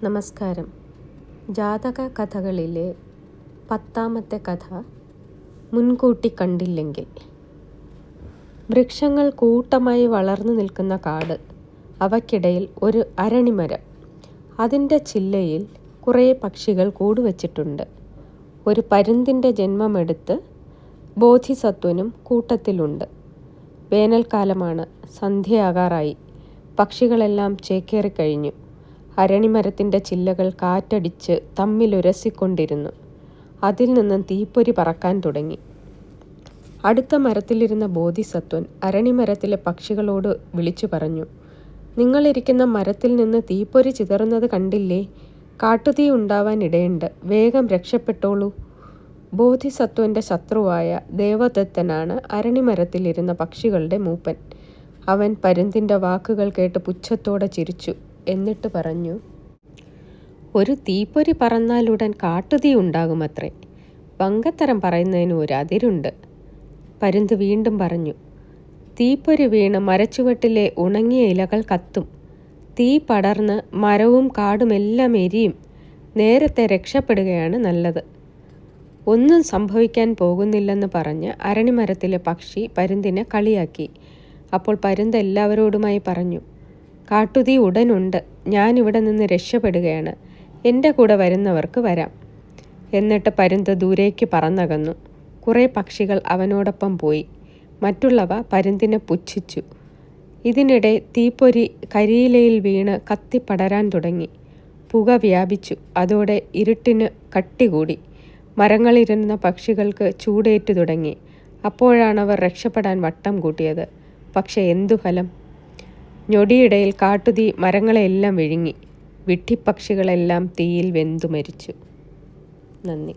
നമസ്കാരം. ജാതക കഥകളിലെ 10ാമത്തെ കഥ മുൻകൂട്ടി കണ്ടില്ലെങ്കിൽ. വൃക്ഷങ്ങൾ കൂട്ടമായി വളർന്നു നിൽക്കുന്ന കാട്. അവയ്ക്കിടയിൽ ഒരു അരണിമരം. അതിൻ്റെ ചില്ലയിൽ കുറേ പക്ഷികൾ കൂടുവച്ചിട്ടുണ്ട്. ഒരു പരുന്തിൻ്റെ ജന്മമെടുത്ത് ബോധിസത്വനും കൂട്ടത്തിലുണ്ട്. വേനൽക്കാലമാണ്. സന്ധ്യയാകാറായി. പക്ഷികളെല്ലാം ചേക്കേറിക്കഴിഞ്ഞു. അരണിമരത്തിൻ്റെ ചില്ലകൾ കാറ്റടിച്ച് തമ്മിലുരസിക്കൊണ്ടിരുന്നു. അതിൽ നിന്ന് തീപ്പൊരി പറക്കാൻ തുടങ്ങി. അടുത്ത മരത്തിലിരുന്ന ബോധിസത്വൻ അരണിമരത്തിലെ പക്ഷികളോട് വിളിച്ചു പറഞ്ഞു, "നിങ്ങളിരിക്കുന്ന മരത്തിൽ നിന്ന് തീപ്പൊരി ചിതറുന്നത് കണ്ടില്ലേ? കാട്ടുതീ ഉണ്ടാവാൻ ഇടയുണ്ട്. വേഗം രക്ഷപ്പെട്ടോളൂ." ബോധിസത്വൻ്റെ ശത്രുവായ ദേവദത്തനാണ് അരണിമരത്തിലിരുന്ന പക്ഷികളുടെ മൂപ്പൻ. അവൻ പരുന്തിൻ്റെ വാക്കുകൾ കേട്ട് പുച്ഛത്തോടെ ചിരിച്ചു. എന്നിട്ട് പറഞ്ഞു, "ഒരു തീപ്പൊരി പറന്നാലുടൻ കാട്ടുതീ ഉണ്ടാകുമത്രേ. വങ്കത്തരം പറയുന്നതിന് ഒരു അതിരുണ്ട്." പരുന്ത് വീണ്ടും പറഞ്ഞു, "തീപ്പൊരി വീണ് മരച്ചുവട്ടിലെ ഉണങ്ങിയ ഇലകൾ കത്തും. തീ പടർന്ന് മരവും കാടുമെല്ലാം എരിയും. നേരത്തെ രക്ഷപ്പെടുകയാണ് നല്ലത്." ഒന്നും സംഭവിക്കാൻ പോകുന്നില്ലെന്ന് പറഞ്ഞ് അരണിമരത്തിലെ പക്ഷി പരുന്തിനെ കളിയാക്കി. അപ്പോൾ പരുന്ത് എല്ലാവരോടുമായി പറഞ്ഞു, "കാട്ടുതീ ഉടനുണ്ട്. ഞാനിവിടെ നിന്ന് രക്ഷപ്പെടുകയാണ്. എൻ്റെ കൂടെ വരുന്നവർക്ക് വരാം." എന്നിട്ട് പരുന്ത് ദൂരേക്ക് പറന്നകന്നു. കുറേ പക്ഷികൾ അവനോടൊപ്പം പോയി. മറ്റുള്ളവ പരുന്തിനെ പുച്ഛിച്ചു. ഇതിനിടെ തീപ്പൊരി കരിയിലയിൽ വീണ് കത്തിപ്പടരാൻ തുടങ്ങി. പുക വ്യാപിച്ചു. അതോടെ ഇരുട്ടിന് കട്ടികൂടി. മരങ്ങളിലിരുന്ന പക്ഷികൾക്ക് ചൂടേറ്റു തുടങ്ങി. അപ്പോഴാണവർ രക്ഷപ്പെടാൻ വട്ടം കൂട്ടിയത്. പക്ഷെ എന്തു ഫലം? ഞൊടിയിടയിൽ കാട്ടുതീ മരങ്ങളെല്ലാം വിഴുങ്ങി. വിഡ്ഢിപ്പക്ഷികളെല്ലാം തീയിൽ വെന്തു മരിച്ചു. നന്ദി.